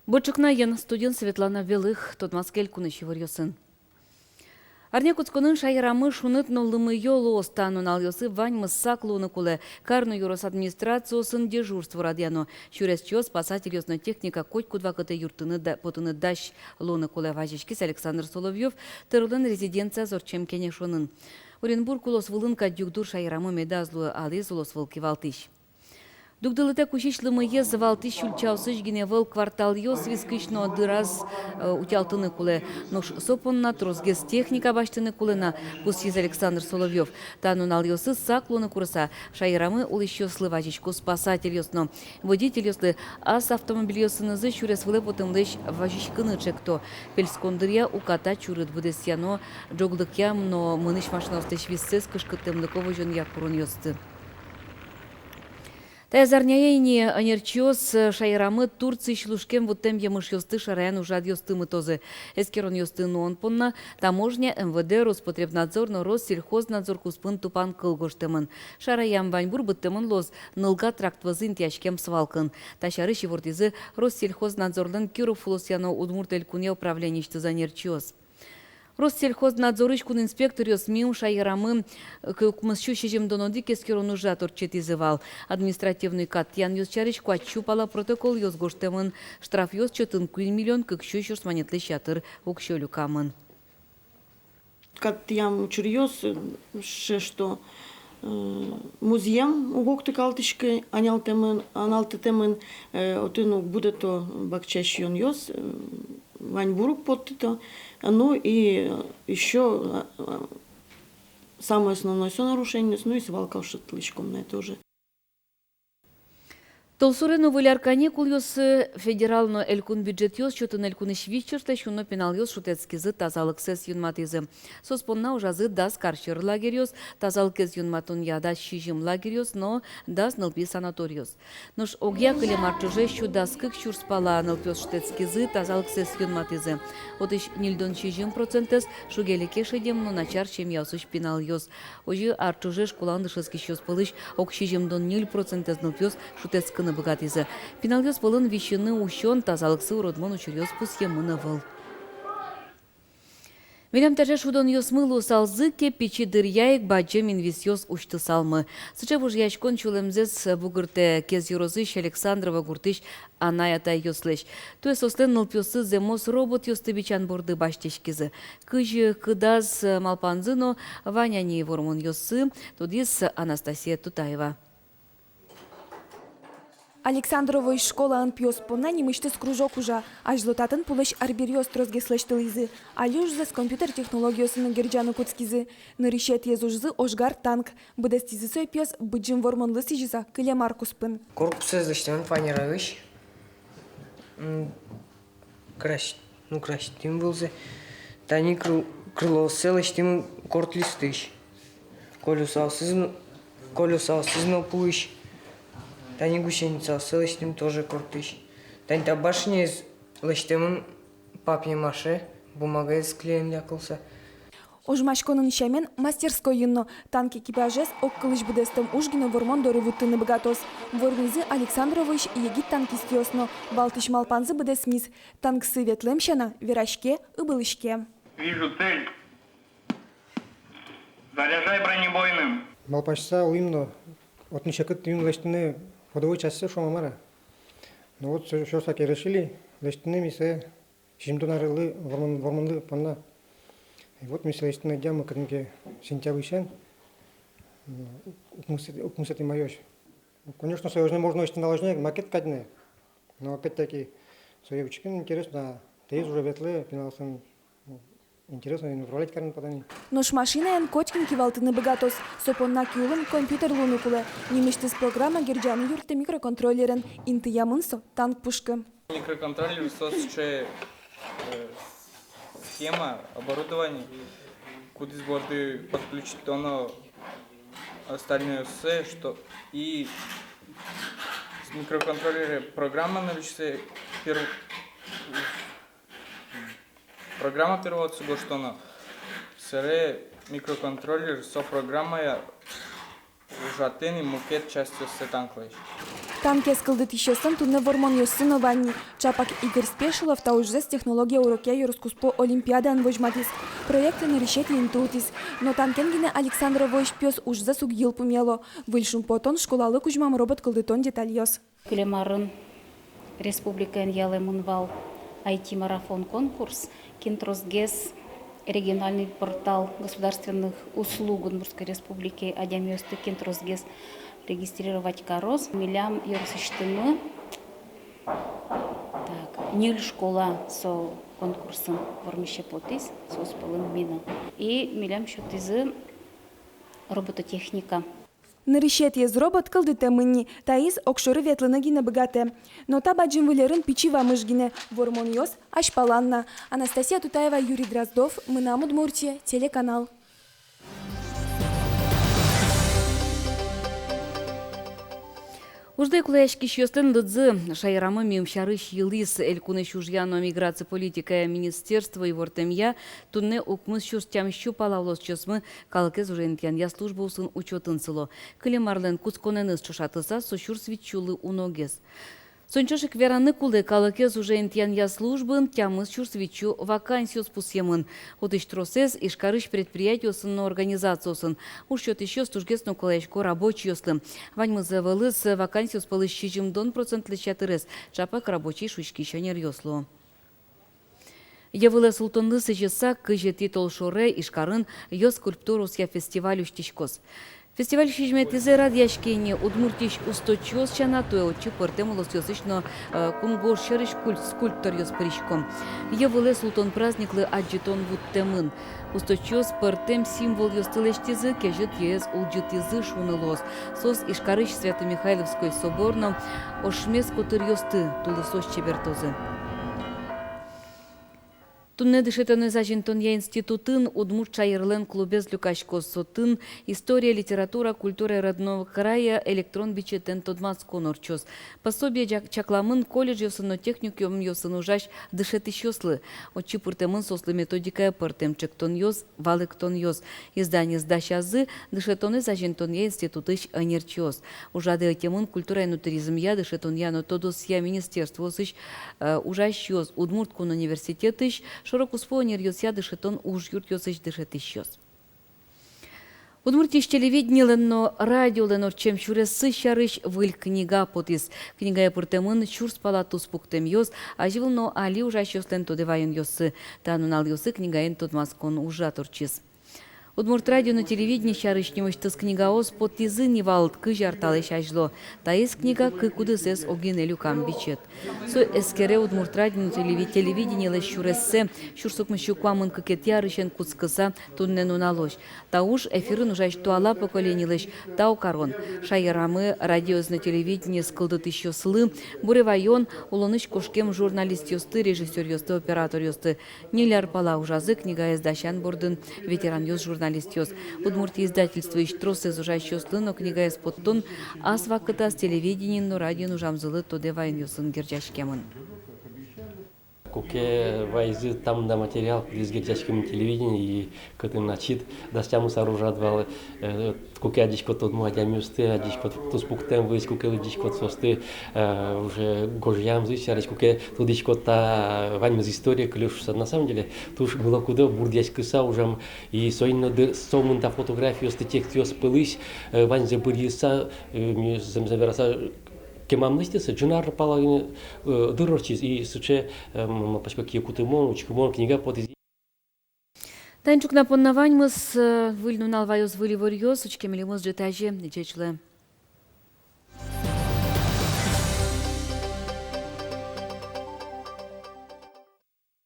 Бочыкнайын студент Светлана Белых Тотмаскель кунышевыр йосын. Арне куцконын шайрамы шуныт ноллымы йолу остану налйосы ваньмы саклуны куле. Карну юрос администрациясын дежурство радиано. Шуресчо спасатель йосно техника котьку два кыты юртыны потыны дащ луны куле важичкис Александр Соловьев тырлын резиденция зорчем кенешонын. Оренбург улос вылынка дюгдур шайрамы медазлу ализ улос вылки валтыш. Дугдылыте кучичлымы ез завалты шульчаусыш геневал квартал йос вискышно дыраз утялтыны куле. Нуш сопонна трозгес техника баштыны кулена пусиз Александр Соловьев. Танунал йосы саклуны курса. Шайрамы улыщё слывачечку спасатель йосно. Водитель йослы ас автомобиль йосынызы шурес вылы потымлыш важичкыны чекто. Пельскондырья уката чурыт выдесяно джоглыкям, но мыныш машинастыш виссес кышкытымлыково жон якурун йосты. Таязарняйни анерчиос шайрамы Турции шлушкем вот тем ямыш йосты шараян ужад йостымы тозы. Эскерон йосты нон понна таможня МВД Роспотребнадзор но Россельхознадзор куспын тупан кылгоштымын. Шараям ваньбур быттымын лоз нылга трактвазын тяшкем свалкын. Ташары шивортизы Россельхознадзорлын Киров Фулосяно Удмуртель куне управленийшты занерчиос. Россельхознадзорыш кун инспектор мим шайрамы кумысчу шежем доноди кескерон ужатор четизывал. Административный кат ян йосчарыш куачупала протокол йосгоштемын штраф йос 4 миллион кыкшу шурсманетлы шатыр укшөлю камын. Кат ям чурьёс что музеям угокты калтышкы аналтетемын отыну будет то бакчаш йон йос ваньбурук подтыто. Ну и еще самое основное все нарушение, ну и свалка шатлычком на это уже. Толсурено выляркане кульос федерално элькун бюджет йос чотын элькун ишвичерте шуно пенал йос шутецкизы тазалыксес юнматизы. Соспонна ужазы дас карчер лагерь йос, тазалкез юнматун яда шижим лагерь йос, но дас нылпи санаториос. Нош огья кыле марчуже щу дас кык щур спала нылпиос шутецкизы тазалыксес юнматизы. Вот иш нильдон шижим процентес шугелике шедем, но начар чем ясуш пенал йос. Ожи арчуже школандышески щос пылыш ок шижим дон 0% нылпиос шутецкины богатызы. Пеналгёс болын вещины ущен тазалыксы уродмон учурёс пусьемыны выл. Мелям тәже шудон йос мылу салзы ке печи дыряек баджем инвесьёс учты салмы. Сыча буж яшкон чулемзес бугырте кез юрозыш Александрова гуртыш анаята йослеш. Туе сослен нылпёсы земос робот йосты бичан борды баштешкизы. Кыжы кыдаз малпанзыно ваняни вормон йосы, тудис Анастасия Тутаева. Александрово из школы анпиос понна немыштыс кружок ужа, аж злотатын пулыш арберьёс трозгеслештылызы, алюжзы с компьютер технологиясының герджаны куцкизы, нырышет езужзы ошгар танк, быдастизы сойпёс быджим вормонлы сижиза, кыле маркуспын. Корпусы злыштымын планировыш, кращтым былзы, тани крыло селыштым кортлистыш, колюсалсызно пулыш, Тани гусеница селыштым тоже кортыш. Тань табашня из лыштымын папье-маше, бумага из клеем якылса. Ожмашконын ишамен мастерской юнно, танк экипажес ок кылыш быдестым ужгино вормон доры вуттыны богатос. Ворнизы Александрович егит танкист йосно, балтыш малпанзы быдес миз. Танксы ветлемшана, верашке, ыбылышке. Вижу цель. Заряжай бронебойным. Малпашса уимно, от нишакыт юн лыштыны ходовой части шомамара. Ну вот что таки решили, лыштыны мисе шимдонарылы вормонлы панна. И вот мисе лыштыны дямы кырнке сентябрьшен укмусет и майош. Конечно, союзный можно лыштыны наложнее, макет кадне. Но опять-таки союзчикин интересно, ты уже ветлы, финалсын интересно, управлять карен подани. Нош машина ян котькин кивалтыны богатос, сопонна кюлын компьютер луны кулы. Немештыс программа герджаны юрты микроконтроллерен, инты ямынсо танк пушка. Микроконтроллер сосче схема оборудования, куда сборды подключить оно остальное все, что и с микроконтроллера программа наличие программа первого цуго что она сере микроконтроллер со программой ужатен и мукет частью се танклеш. Там кескылды тищосын тунне вормон йосын ванни. Чапак Игорь Спешилов та уже с технология уроке юрскуспо олимпиадан вожматис. Проекты на решет интутис. Но там кенгине Александра Войш пёс уж за сугил пумело. Выльшум потон школалы кужмам робот кылдытон детальёс. Клемарын республикан ялемунвал IT-марафон конкурс, Кинтросгес, региональный портал государственных услуг Удмуртской республики, Адямёсты Кинтросгес, регистрировать корос, милям ерсыштымы, так, ниль школа со конкурсом вормище потис, со спалым мина, и милям шутизы робототехника. На решет ез робот кылдыте мынни, таиз окшоры ветлыны гине богате. Но та баджин вылерын пичива мыжгине, вормон йос ашпаланна. Анастасия Тутаева, Юрий Дроздов, Мынам Удмуртия, телеканал. Уждай кулаяшки шьёстен дыдзы шайрамы мимшарыш йылыс элькуны шужьяно миграция политика министерства и вортемья тунне укмыз шурстям щупалавлос чосмы калкез уже я служба усын учетын сыло. Кылемарлен кусконеныз чушатыса сошур свитчулы уногез. Сончошек вераны кулы калыкез уже я службын тямыз чурсвичу вакансию спусемын. Отыш тросез ишкарыш предприятиосын организациясын. Уж счет еще стужгесно кулаешко рабочий ослым. Ваньмызы вылыз вакансию спалыш чижимдон процент лечатырез. Чапак рабочий шучки шанер йосло. Явылы султонны сыжеса кыжети толшоре ишкарын йос скульптурус я фестиваль уштишкос. Фестиваль шижметизе радяшкени Удмуртиш устойчивость чанатуя очи портемолос йосычно кунгор шерыш скульптор йос пришком. Явылы султон праздниклы аджитон вуттемын. Устойчивость портем символ йостылештизы кежет ез улджитизы шунылос. Сос ишкарыш Свято-Михайловской соборном ошмес котыр йосты тулысос чебертозы. Тунне дышетоны зажинтон я институтын Удмурт чайырлен клубез люкашко сотын история, литература, культура родного края электрон бичетен тодмас конорчос. Пособие чакламын колледж йосыно техникум йосын ужаш дышет ищослы. Очи пуртемын сослы методика пыртем чектон йос, валектон йос. Издание сдачазы дышетоны зажинтон я институтыш анерчос. Ужады темын культура и туризм я дышетон я но тодос я министерство сыш ужаш йос Удмурткун университетыш широко спонер йосья дышетон уж юрт йосыч дышет ищос. Удмуртиш телевидение ленно радио ленно чем чуресі шарыш выль книга потис. Книга я пуртемын чурс палатус пуктем йос, а живылно али ужаш йослен тодевайын йосы. Танунал йосы книга ен тодмаскон ужаторчис. Удмурт радио на телевидении шарышневыш тыз книгаос потизы невалт кыжарталыш ажло. Таис книга кыкудысес огинелю камбичет. Со эскере Удмурт радио на телевидении леш шурессе, шурсукмышу куамын кыкет ярышен куцкыса туннену налош. Та уж эфирын ужаш туала поколени леш тау карон. Шайрамы радиоз на телевидении скылдыт еще слы, буревайон, улоныш кошкем журналист йосты, режиссер йосты, оператор йосты. Неляр пала ужазы книга издащан бордын, ветеран йос журналист. Удмуртия издательство ищтрос из ужащего слыно книга из подтон, а с вакыта с телевидением, но радио нужамзылы то девайн йосын герджашкемын. Куке вайзы там на материал из герджашкем телевидения и который начит дастяму сооружадвал куке адичко тот муадямюсты адичко тус пуктем выс куке адичко состы уже гожьям зычарыч куке тудичко та ваньмыз история клюш на самом деле туш было куда бурдясь кыса уже и сойно сомын та фотографию сты текст ёс пылыш вань забырьеса замзавераса кемамныстеса джинар палагин дырорчиз и суче пачка киекутымон учкумон книга под Танчук напоннавань мыс выльну налвайоз выливорьёс, учкемелемоз жетаже, нечечле.